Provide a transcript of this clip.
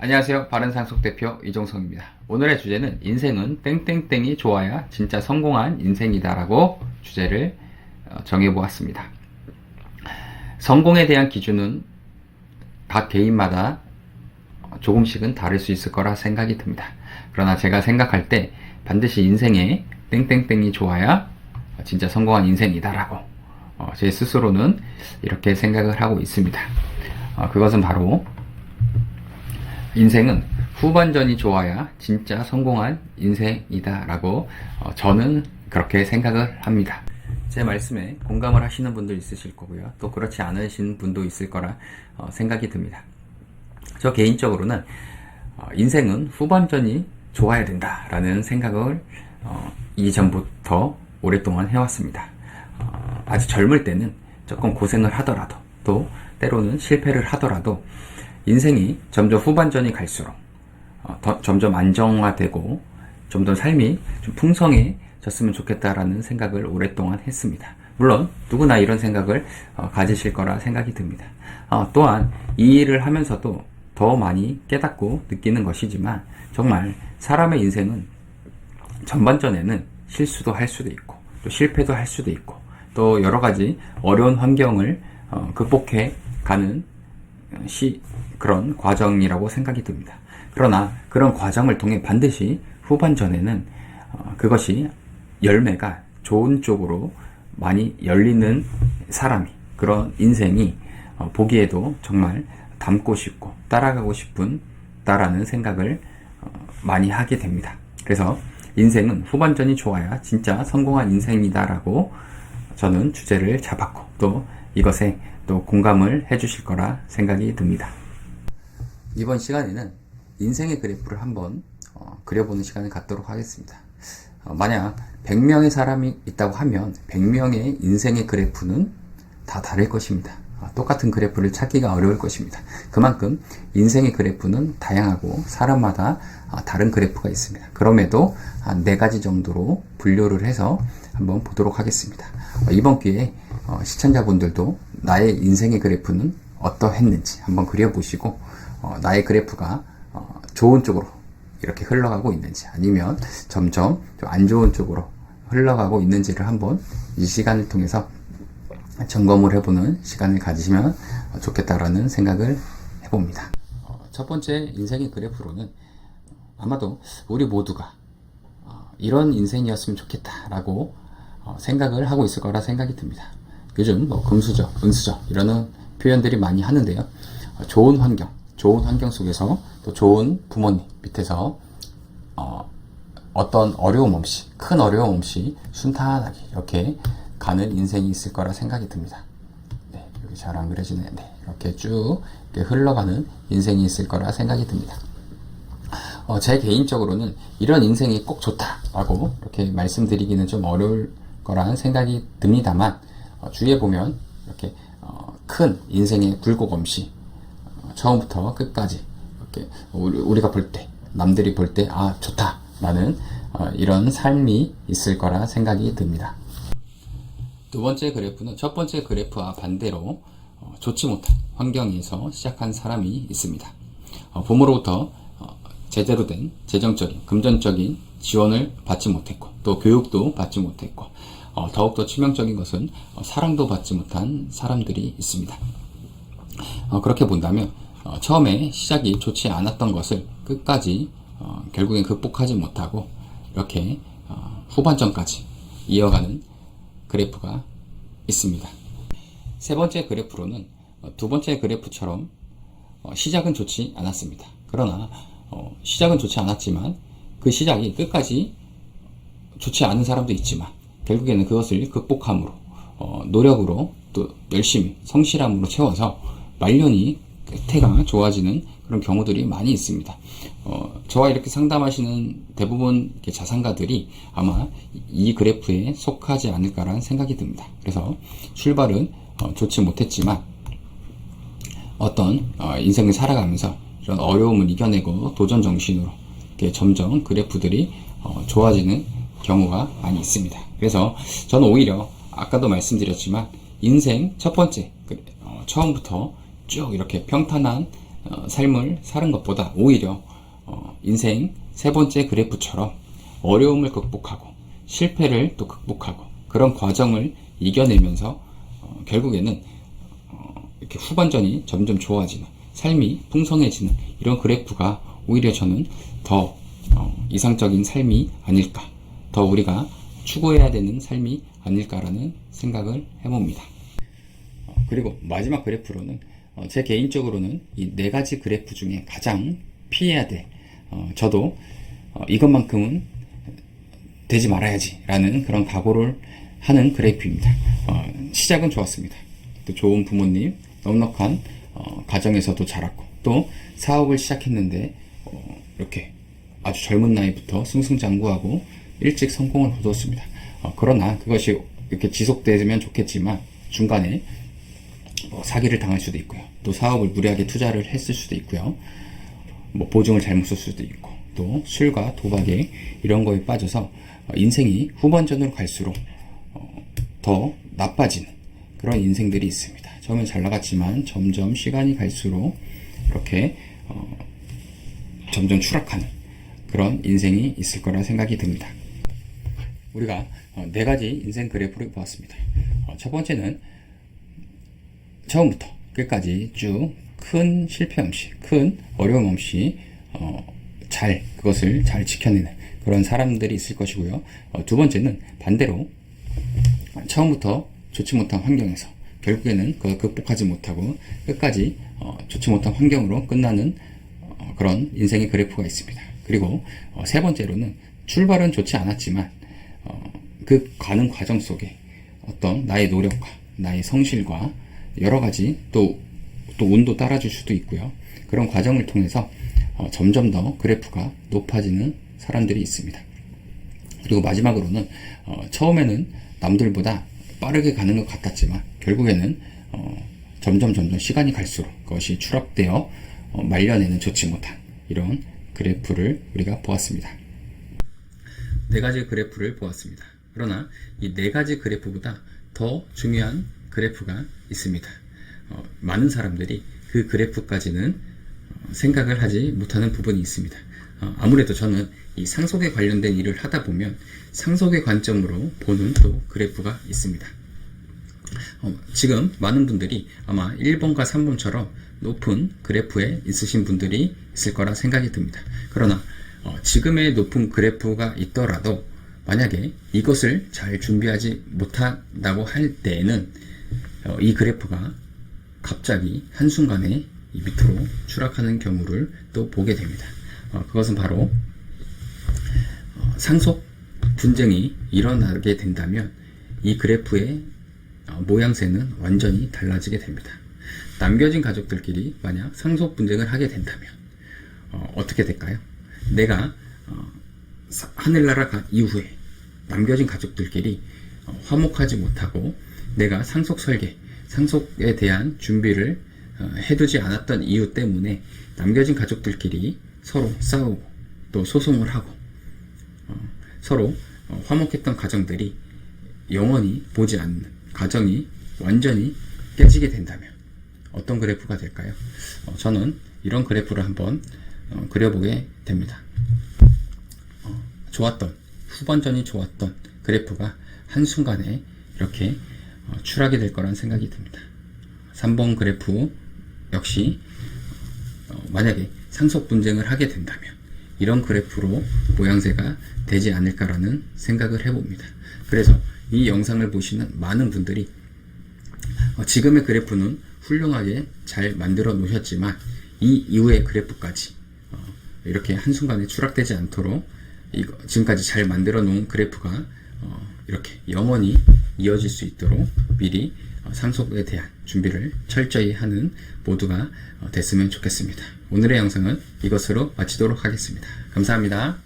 안녕하세요. 바른상속 대표 이종성입니다. 오늘의 주제는 인생은 땡땡땡이 좋아야 진짜 성공한 인생이다 라고 주제를 정해보았습니다. 성공에 대한 기준은 각 개인마다 조금씩은 다를 수 있을 거라 생각이 듭니다. 그러나 제가 생각할 때 반드시 인생에 땡땡땡이 좋아야 진짜 성공한 인생이다 라고 제 스스로는 이렇게 생각을 하고 있습니다. 그것은 바로 인생은 후반전이 좋아야 진짜 성공한 인생이다 라고 저는 그렇게 생각을 합니다. 제 말씀에 공감을 하시는 분도 있으실 거고요. 또 그렇지 않으신 분도 있을 거라 생각이 듭니다. 저 개인적으로는 인생은 후반전이 좋아야 된다 라는 생각을 이전부터 오랫동안 해왔습니다. 아주 젊을 때는 조금 고생을 하더라도 또 때로는 실패를 하더라도 인생이 점점 후반전이 갈수록 점점 안정화되고 좀 더 삶이 좀 풍성해졌으면 좋겠다라는 생각을 오랫동안 했습니다. 물론 누구나 이런 생각을 가지실 거라 생각이 듭니다. 또한 이 일을 하면서도 더 많이 깨닫고 느끼는 것이지만 정말 사람의 인생은 전반전에는 실수도 할 수도 있고 또 실패도 할 수도 있고 또 여러 가지 어려운 환경을 극복해 가는 그런 과정이라고 생각이 듭니다. 그러나 그런 과정을 통해 반드시 후반전에는 그것이 열매가 좋은 쪽으로 많이 열리는 사람이 그런 인생이 보기에도 정말 닮고 싶고 따라가고 싶다라는 생각을 많이 하게 됩니다. 그래서 인생은 후반전이 좋아야 진짜 성공한 인생이다라고 저는 주제를 잡았고 또 이것에 또 공감을 해주실 거라 생각이 듭니다. 이번 시간에는 인생의 그래프를 한번 그려보는 시간을 갖도록 하겠습니다. 만약 100명의 사람이 있다고 하면 100명의 인생의 그래프는 다 다를 것입니다. 똑같은 그래프를 찾기가 어려울 것입니다. 그만큼 인생의 그래프는 다양하고 사람마다 다른 그래프가 있습니다. 그럼에도 한 4가지 정도로 분류를 해서 한번 보도록 하겠습니다. 이번 기회에 시청자분들도 나의 인생의 그래프는 어떠했는지 한번 그려보시고 나의 그래프가 좋은 쪽으로 이렇게 흘러가고 있는지 아니면 점점 좀 안 좋은 쪽으로 흘러가고 있는지를 한번 이 시간을 통해서 점검을 해보는 시간을 가지시면 좋겠다라는 생각을 해봅니다. 첫 번째 인생의 그래프로는 아마도 우리 모두가 이런 인생이었으면 좋겠다라고 생각을 하고 있을 거라 생각이 듭니다. 요즘 금수저, 은수저 이런 표현들이 많이 하는데요. 좋은 환경 속에서 또 좋은 부모님 밑에서 어떤 어려움 없이 큰 어려움 없이 순탄하게 이렇게 가는 인생이 있을 거라 생각이 듭니다. 네, 여기 잘 안 그려지네요. 네, 이렇게 쭉 이렇게 흘러가는 인생이 있을 거라 생각이 듭니다. 제 개인적으로는 이런 인생이 꼭 좋다라고 이렇게 말씀드리기는 좀 어려울 거라는 생각이 듭니다만 주위에 보면 이렇게 큰 인생의 굴곡 없이 처음부터 끝까지 이렇게 우리가 볼 때 남들이 볼 때 좋다라는 이런 삶이 있을 거라 생각이 듭니다. 두 번째 그래프는 첫 번째 그래프와 반대로 좋지 못한 환경에서 시작한 사람이 있습니다. 부모로부터 제대로 된 재정적인, 금전적인 지원을 받지 못했고 또 교육도 받지 못했고 더욱더 치명적인 것은 사랑도 받지 못한 사람들이 있습니다. 그렇게 본다면 처음에 시작이 좋지 않았던 것을 끝까지 결국엔 극복하지 못하고 이렇게 후반전까지 이어가는 그래프가 있습니다. 세 번째 그래프로는 두 번째 그래프처럼 시작은 좋지 않았습니다. 그러나 시작은 좋지 않았지만 그 시작이 끝까지 좋지 않은 사람도 있지만 결국에는 그것을 극복함으로 노력으로 또 열심히 성실함으로 채워서 말년이 태가 좋아지는 그런 경우들이 많이 있습니다. 저와 이렇게 상담하시는 대부분 자산가들이 아마 이 그래프에 속하지 않을까라는 생각이 듭니다. 그래서 출발은 좋지 못했지만 어떤 인생을 살아가면서 이런 어려움을 이겨내고 도전 정신으로 이렇게 점점 그래프들이 좋아지는 경우가 많이 있습니다. 그래서 저는 오히려 아까도 말씀드렸지만 인생 첫 번째 처음부터 쭉 이렇게 평탄한 삶을 사는 것보다 오히려 인생 세 번째 그래프처럼 어려움을 극복하고 실패를 또 극복하고 그런 과정을 이겨내면서 결국에는 이렇게 후반전이 점점 좋아지는 삶이 풍성해지는 이런 그래프가 오히려 저는 더 이상적인 삶이 아닐까, 더 우리가 추구해야 되는 삶이 아닐까라는 생각을 해봅니다. 그리고 마지막 그래프로는 제 개인적으로는 이 네 가지 그래프 중에 가장 피해야 될, 저도 이것만큼은 되지 말아야지 라는 그런 각오를 하는 그래프입니다. 시작은 좋았습니다. 또 좋은 부모님, 넉넉한 가정에서도 자랐고, 또 사업을 시작했는데 이렇게 아주 젊은 나이부터 승승장구하고 일찍 성공을 거두었습니다. 그러나 그것이 이렇게 지속되면 좋겠지만 중간에 사기를 당할 수도 있고요. 또 사업을 무리하게 투자를 했을 수도 있고요. 보증을 잘못 쓸 수도 있고, 또 술과 도박에 이런 거에 빠져서 인생이 후반전으로 갈수록 더 나빠지는 그런 인생들이 있습니다. 처음엔 잘 나갔지만 점점 시간이 갈수록 이렇게 점점 추락하는 그런 인생이 있을 거라 생각이 듭니다. 우리가 네 가지 인생 그래프를 보았습니다. 첫 번째는 처음부터 끝까지 쭉 큰 실패 없이, 큰 어려움 없이 그것을 잘 지켜내는 그런 사람들이 있을 것이고요. 두 번째는 반대로 처음부터 좋지 못한 환경에서 결국에는 그걸 극복하지 못하고 끝까지 좋지 못한 환경으로 끝나는 그런 인생의 그래프가 있습니다. 그리고 세 번째로는 출발은 좋지 않았지만 그 가는 과정 속에 어떤 나의 노력과 나의 성실과 여러 가지 또 운도 따라줄 수도 있고요. 그런 과정을 통해서 점점 더 그래프가 높아지는 사람들이 있습니다. 그리고 마지막으로는 처음에는 남들보다 빠르게 가는 것 같았지만 결국에는 점점 시간이 갈수록 그것이 추락되어 말년에는 좋지 못한 이런 그래프를 우리가 보았습니다. 네 가지 그래프를 보았습니다. 그러나 이 네 가지 그래프보다 더 중요한 그래프가 있습니다. 많은 사람들이 그 그래프까지는 생각을 하지 못하는 부분이 있습니다. 아무래도 저는 이 상속에 관련된 일을 하다 보면 상속의 관점으로 보는 또 그래프가 있습니다. 지금 많은 분들이 아마 1번과 3번처럼 높은 그래프에 있으신 분들이 있을 거라 생각이 듭니다. 그러나 지금의 높은 그래프가 있더라도 만약에 이것을 잘 준비하지 못한다고 할 때에는 이 그래프가 갑자기 한순간에 이 밑으로 추락하는 경우를 또 보게 됩니다. 그것은 바로 상속 분쟁이 일어나게 된다면 이 그래프의 모양새는 완전히 달라지게 됩니다. 남겨진 가족들끼리 만약 상속 분쟁을 하게 된다면 어떻게 될까요? 내가 하늘나라 이후에 남겨진 가족들끼리 화목하지 못하고 내가 상속 설계, 상속에 대한 준비를 해두지 않았던 이유 때문에 남겨진 가족들끼리 서로 싸우고 또 소송을 하고 서로 화목했던 가정들이 영원히 보지 않는 가정이 완전히 깨지게 된다면 어떤 그래프가 될까요? 저는 이런 그래프를 한번 그려보게 됩니다. 후반전이 좋았던 그래프가 한순간에 이렇게 추락이 될 거란 생각이 듭니다. 3번 그래프 역시 만약에 상속 분쟁을 하게 된다면 이런 그래프로 모양새가 되지 않을까라는 생각을 해봅니다. 그래서 이 영상을 보시는 많은 분들이 지금의 그래프는 훌륭하게 잘 만들어 놓으셨지만 이 이후의 그래프까지 이렇게 한순간에 추락되지 않도록 지금까지 잘 만들어 놓은 그래프가 이렇게 영원히 이어질 수 있도록 미리 상속에 대한 준비를 철저히 하는 모두가 됐으면 좋겠습니다. 오늘의 영상은 이것으로 마치도록 하겠습니다. 감사합니다.